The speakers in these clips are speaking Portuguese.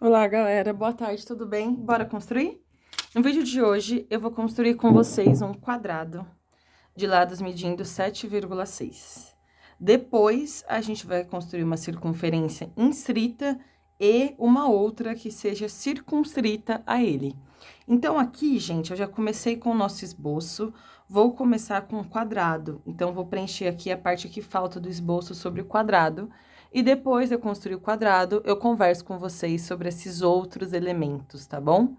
Olá, galera. Boa tarde, tudo bem? Bora construir? No vídeo de hoje, eu vou construir com vocês um quadrado de lados medindo 7,6. Depois, a gente vai construir uma circunferência inscrita e uma outra que seja circunscrita a ele. Então, aqui, gente, eu já comecei com o nosso esboço, vou começar com um quadrado. Então, vou preencher aqui a parte que falta do esboço sobre o quadrado. E depois eu construir o quadrado, eu converso com vocês sobre esses outros elementos, tá bom?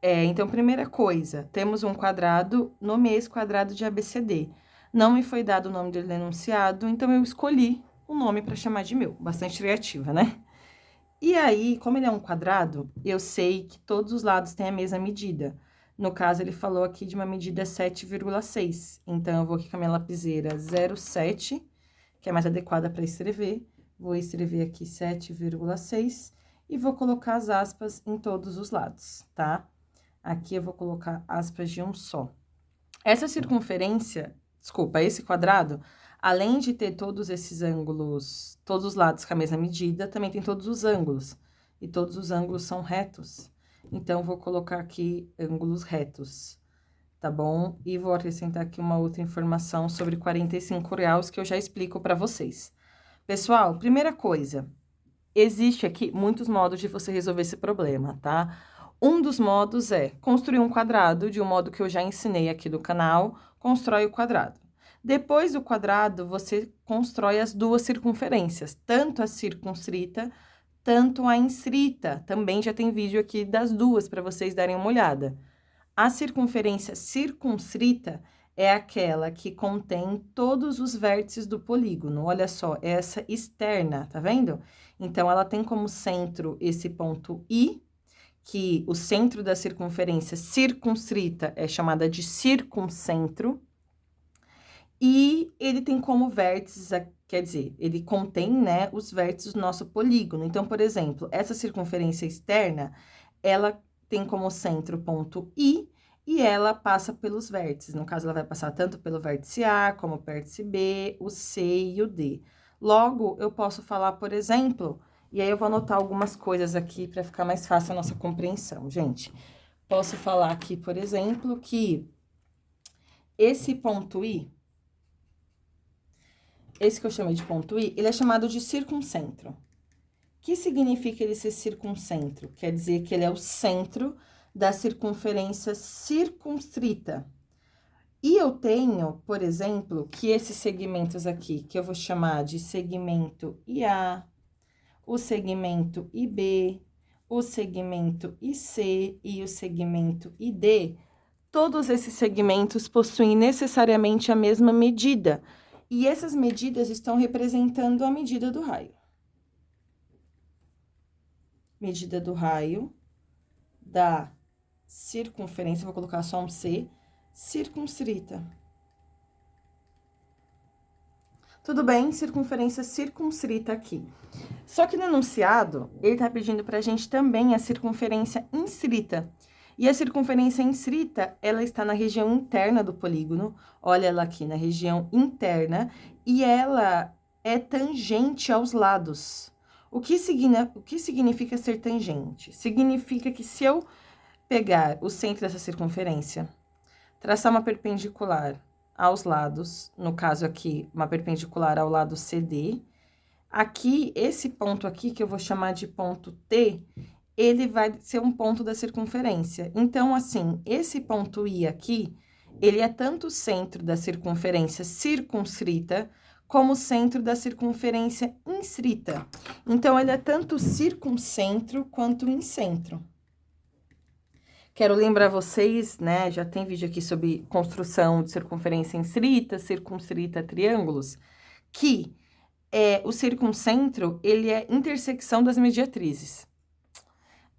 Então, primeira coisa, temos um quadrado, nomeei esse quadrado de ABCD. Não me foi dado o nome dele enunciado, então eu escolhi um nome para chamar de meu. Bastante criativa, né? E aí, como ele é um quadrado, eu sei que todos os lados têm a mesma medida. No caso, ele falou aqui de uma medida 7,6. Então, eu vou aqui com a minha lapiseira 0,7, que é mais adequada para escrever. Vou escrever aqui 7,6 e vou colocar as aspas em todos os lados, tá? Aqui eu vou colocar aspas de um só. Essa circunferência, desculpa, esse quadrado, além de ter todos esses ângulos, todos os lados com a mesma medida, também tem todos os ângulos. E todos os ângulos são retos. Então, vou colocar aqui ângulos retos, tá bom? E vou acrescentar aqui uma outra informação sobre 45 graus que eu já explico para vocês. Pessoal, primeira coisa, existe aqui muitos modos de você resolver esse problema, tá? Um dos modos é construir um quadrado, de um modo que eu já ensinei aqui do canal, constrói o quadrado. Depois do quadrado, você constrói as duas circunferências, tanto a circunscrita, tanto a inscrita. Também já tem vídeo aqui das duas para vocês darem uma olhada. A circunferência circunscrita é aquela que contém todos os vértices do polígono. Olha só, essa externa, tá vendo? Então, ela tem como centro esse ponto I, que o centro da circunferência circunscrita é chamada de circuncentro, e ele tem como vértices, quer dizer, ele contém, né, os vértices do nosso polígono. Então, por exemplo, essa circunferência externa, ela tem como centro o ponto I, e ela passa pelos vértices. No caso, ela vai passar tanto pelo vértice A, como o vértice B, o C e o D. Logo, eu posso falar, por exemplo, e aí eu vou anotar algumas coisas aqui para ficar mais fácil a nossa compreensão, gente. Posso falar aqui, por exemplo, que esse ponto I, esse que eu chamei de ponto I, ele é chamado de circuncentro. O que significa ele ser circuncentro? Quer dizer que ele é o centro da circunferência circunscrita. E eu tenho, por exemplo, que esses segmentos aqui, que eu vou chamar de segmento IA, o segmento IB, o segmento IC e o segmento ID, todos esses segmentos possuem necessariamente a mesma medida. E essas medidas estão representando a medida do raio. Medida do raio da circunferência, vou colocar só um C, circunscrita. Tudo bem? Circunferência circunscrita aqui. Só que no enunciado, ele tá pedindo pra gente também a circunferência inscrita. E a circunferência inscrita, ela está na região interna do polígono. Olha ela aqui, na região interna. E ela é tangente aos lados. O que significa ser tangente? Significa que se eu pegar o centro dessa circunferência, traçar uma perpendicular aos lados, no caso aqui, uma perpendicular ao lado CD, aqui, esse ponto aqui, que eu vou chamar de ponto T, ele vai ser um ponto da circunferência. Então, assim, esse ponto I aqui, ele é tanto o centro da circunferência circunscrita, como o centro da circunferência inscrita. Então, ele é tanto circuncentro quanto incentro. Quero lembrar vocês, né, já tem vídeo aqui sobre construção de circunferência inscrita, circunscrita, triângulos, que o circuncentro, ele é intersecção das mediatrizes.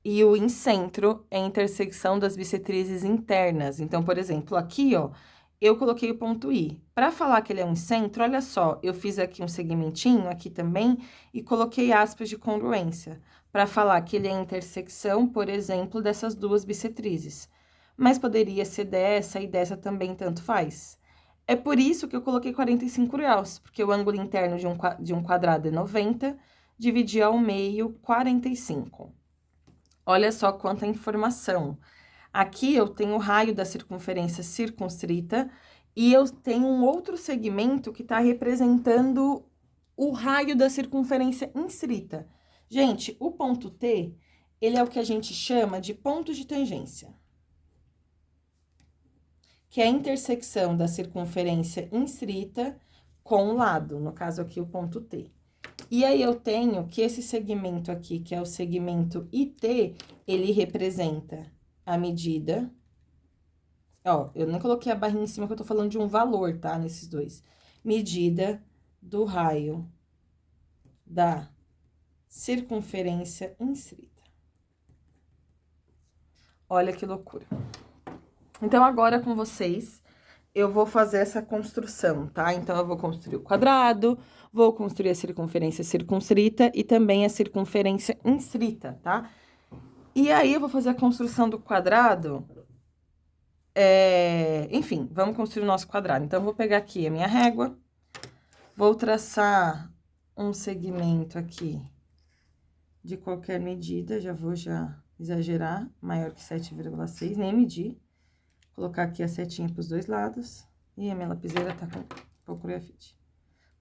E o incentro é intersecção das bissetrizes internas. Então, por exemplo, aqui, ó, eu coloquei o ponto I. Para falar que ele é um incentro, olha só, eu fiz aqui um segmentinho, aqui também, e coloquei aspas de congruência, para falar que ele é a intersecção, por exemplo, dessas duas bissetrizes. Mas poderia ser dessa e dessa também, tanto faz. É por isso que eu coloquei 45 graus, porque o ângulo interno de um quadrado é 90, dividir ao meio, 45. Olha só quanta informação. Aqui eu tenho o raio da circunferência circunstrita e eu tenho um outro segmento que está representando o raio da circunferência instrita. Gente, o ponto T, ele é o que a gente chama de ponto de tangência, que é a intersecção da circunferência instrita com o lado, no caso aqui o ponto T. E aí eu tenho que esse segmento aqui, que é o segmento IT, ele representa a medida. Ó, eu nem coloquei a barrinha em cima que eu tô falando de um valor, tá? Nesses dois. Medida do raio da circunferência instrita. Olha que loucura. Então, agora com vocês, eu vou fazer essa construção, tá? Então, eu vou construir o quadrado, vou construir a circunferência circunstrita e também a circunferência instrita, tá? E aí, eu vou fazer a construção do quadrado. Enfim, vamos construir o nosso quadrado. Então, eu vou pegar aqui a minha régua, vou traçar um segmento aqui de qualquer medida, já vou exagerar, maior que 7,6, nem medir. Colocar aqui a setinha para os dois lados. E a minha lapiseira tá com pouco grafite.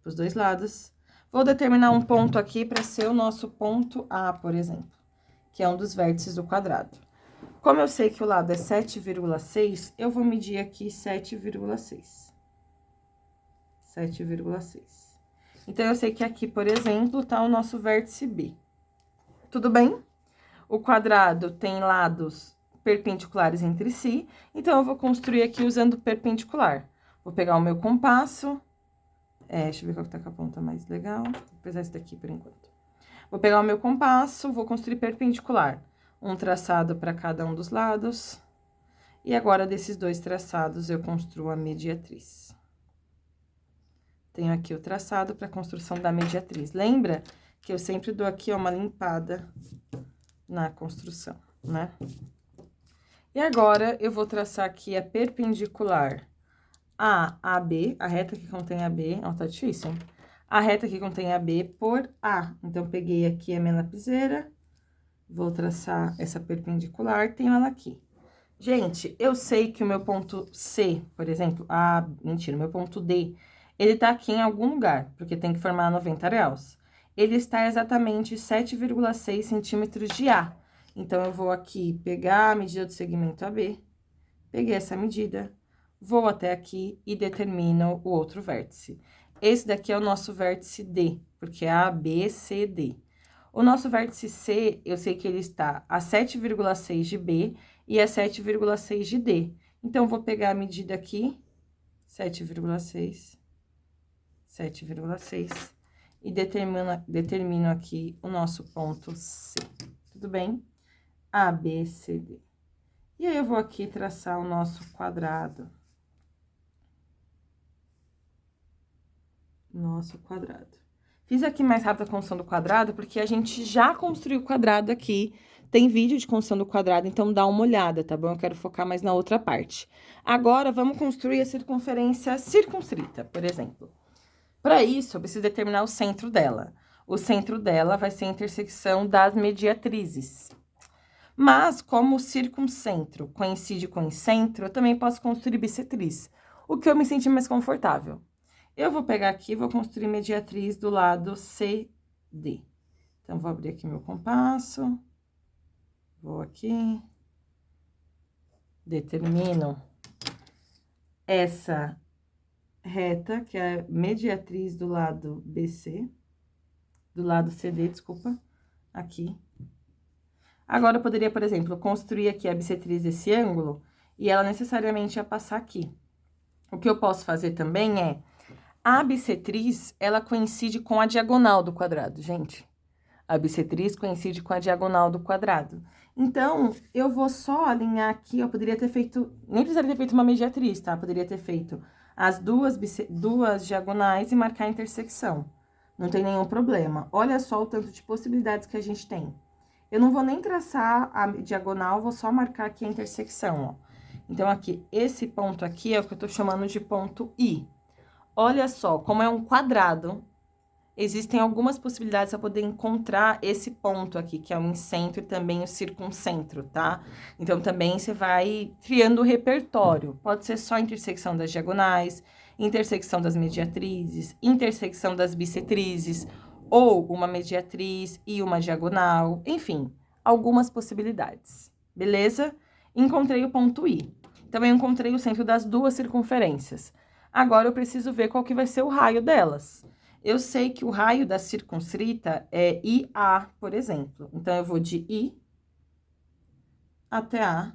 Para os dois lados. Vou determinar um ponto aqui para ser o nosso ponto A, por exemplo, que é um dos vértices do quadrado. Como eu sei que o lado é 7,6, eu vou medir aqui 7,6. 7,6. Então, eu sei que aqui, por exemplo, tá o nosso vértice B. Tudo bem? O quadrado tem lados perpendiculares entre si, então, eu vou construir aqui usando perpendicular. Vou pegar o meu compasso, deixa eu ver qual que tá com a ponta mais legal, vou pesar esse daqui por enquanto. Vou pegar o meu compasso, vou construir perpendicular, um traçado para cada um dos lados, e agora, desses dois traçados, eu construo a mediatriz. Tenho aqui o traçado para construção da mediatriz. Lembra que eu sempre dou aqui, ó, uma limpada na construção, né? E agora, eu vou traçar aqui a perpendicular a AB, a reta que contém AB, ó, tá difícil, hein? A reta que contém AB por A. Então, peguei aqui a minha lapiseira, vou traçar essa perpendicular, tenho ela aqui. Gente, eu sei que o meu ponto C, por exemplo, mentira, o meu ponto D, ele tá aqui em algum lugar, porque tem que formar 90 graus. Ele está exatamente 7,6 centímetros de A. Então, eu vou aqui pegar a medida do segmento AB, peguei essa medida, vou até aqui e determino o outro vértice. Esse daqui é o nosso vértice D, porque é A, B, C, D. O nosso vértice C, eu sei que ele está a 7,6 de B e a 7,6 de D. Então, vou pegar a medida aqui, 7,6, 7,6, e determino aqui o nosso ponto C. Tudo bem? A, B, C, D. E aí, eu vou aqui traçar o nosso quadrado. Nosso quadrado. Fiz aqui mais rápido a construção do quadrado, porque a gente já construiu o quadrado aqui. Tem vídeo de construção do quadrado, então dá uma olhada, tá bom? Eu quero focar mais na outra parte. Agora, vamos construir a circunferência circunstrita, por exemplo. Para isso, eu preciso determinar o centro dela. O centro dela vai ser a intersecção das mediatrizes. Mas, como o circuncentro coincide com o centro, eu também posso construir bissetriz, o que eu me senti mais confortável. Eu vou pegar aqui e vou construir mediatriz do lado CD. Então, vou abrir aqui meu compasso. Vou aqui. Determino essa reta, que é a mediatriz do lado BC. Do lado CD, desculpa. Aqui. Agora, eu poderia, por exemplo, construir aqui a bissetriz desse ângulo e ela necessariamente ia passar aqui. O que eu posso fazer também é... A bissetriz, ela coincide com a diagonal do quadrado, gente. A bissetriz coincide com a diagonal do quadrado. Então, eu vou só alinhar aqui, eu poderia ter feito... Nem precisaria ter feito uma mediatriz, tá? Poderia ter feito as duas diagonais e marcar a intersecção. Não tem nenhum problema. Olha só o tanto de possibilidades que a gente tem. Eu não vou nem traçar a diagonal, vou só marcar aqui a intersecção, ó. Então, aqui, esse ponto aqui é o que eu tô chamando de ponto I. Olha só, como é um quadrado, existem algumas possibilidades para poder encontrar esse ponto aqui, que é o incentro e também o circuncentro, tá? Então, também você vai criando o repertório. Pode ser só intersecção das diagonais, intersecção das mediatrizes, intersecção das bissetrizes, ou uma mediatriz e uma diagonal, enfim, algumas possibilidades, beleza? Encontrei o ponto I. Também encontrei o centro das duas circunferências. Agora eu preciso ver qual que vai ser o raio delas. Eu sei que o raio da circunscrita é IA, por exemplo. Então, eu vou de I até A.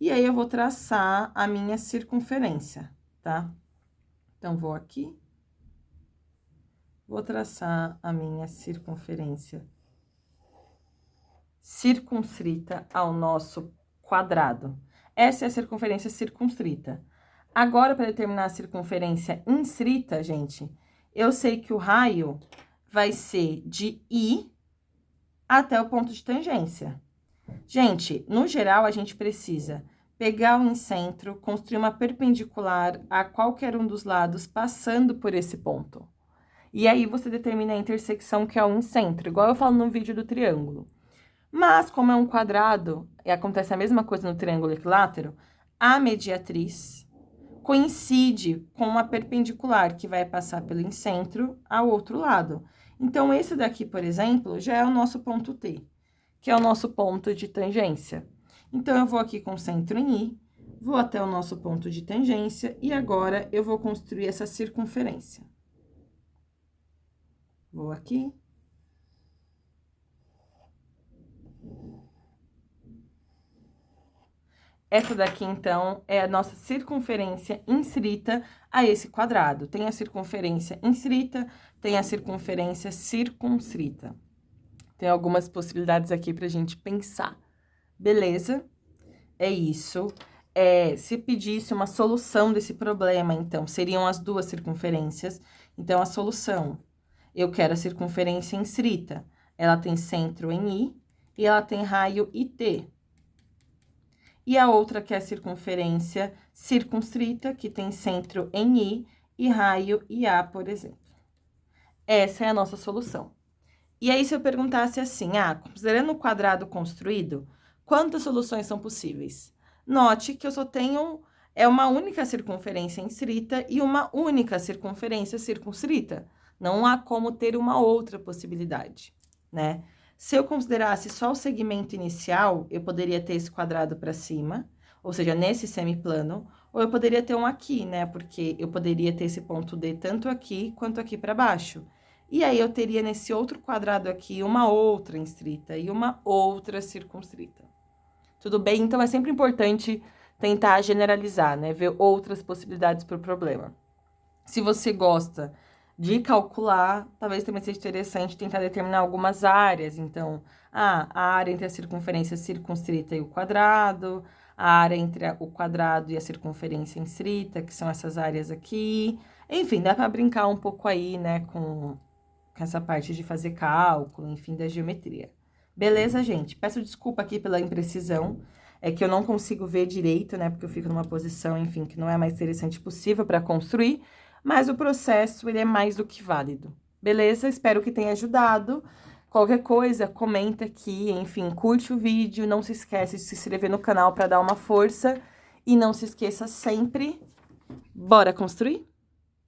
E aí, eu vou traçar a minha circunferência, tá? Então, vou aqui. Vou traçar a minha circunferência circunscrita ao nosso quadrado. Essa é a circunferência circunscrita. Agora, para determinar a circunferência inscrita, gente, eu sei que o raio vai ser de I até o ponto de tangência. Gente, no geral, a gente precisa pegar o incentro, construir uma perpendicular a qualquer um dos lados, passando por esse ponto. E aí, você determina a intersecção, que é o incentro, igual eu falo no vídeo do triângulo. Mas, como é um quadrado, e acontece a mesma coisa no triângulo equilátero, a mediatriz coincide com uma perpendicular que vai passar pelo incentro ao outro lado. Então, esse daqui, por exemplo, já é o nosso ponto T, que é o nosso ponto de tangência. Então, eu vou aqui com o centro em I, vou até o nosso ponto de tangência, e agora eu vou construir essa circunferência. Vou aqui. Essa daqui, então, é a nossa circunferência inscrita a esse quadrado. Tem a circunferência inscrita, tem a circunferência circunscrita. Tem algumas possibilidades aqui pra gente pensar. Beleza? É isso. Se pedisse uma solução desse problema, então, seriam as duas circunferências. Então, a solução, eu quero a circunferência inscrita. Ela tem centro em I e ela tem raio IT. E a outra que é a circunferência circunscrita, que tem centro em I e raio IA, por exemplo. Essa é a nossa solução. E aí, se eu perguntasse assim, considerando o quadrado construído, quantas soluções são possíveis? Note que eu só tenho uma única circunferência inscrita e uma única circunferência circunscrita. Não há como ter uma outra possibilidade, né? Se eu considerasse só o segmento inicial, eu poderia ter esse quadrado para cima, ou seja, nesse semiplano, ou eu poderia ter um aqui, né? Porque eu poderia ter esse ponto D tanto aqui quanto aqui para baixo. E aí, eu teria nesse outro quadrado aqui uma outra inscrita e uma outra circunscrita. Tudo bem? Então, é sempre importante tentar generalizar, né? Ver outras possibilidades para o problema. Se você gosta de calcular, talvez também seja interessante tentar determinar algumas áreas. Então, a área entre a circunferência circunscrita e o quadrado, a área entre o quadrado e a circunferência inscrita, que são essas áreas aqui. Enfim, dá para brincar um pouco aí, né, com essa parte de fazer cálculo, enfim, da geometria. Beleza, gente? Peço desculpa aqui pela imprecisão, é que eu não consigo ver direito, né, porque eu fico numa posição, enfim, que não é a mais interessante possível para construir, mas o processo, ele é mais do que válido. Beleza? Espero que tenha ajudado. Qualquer coisa, comenta aqui, enfim, curte o vídeo, não se esquece de se inscrever no canal para dar uma força e não se esqueça sempre, bora construir?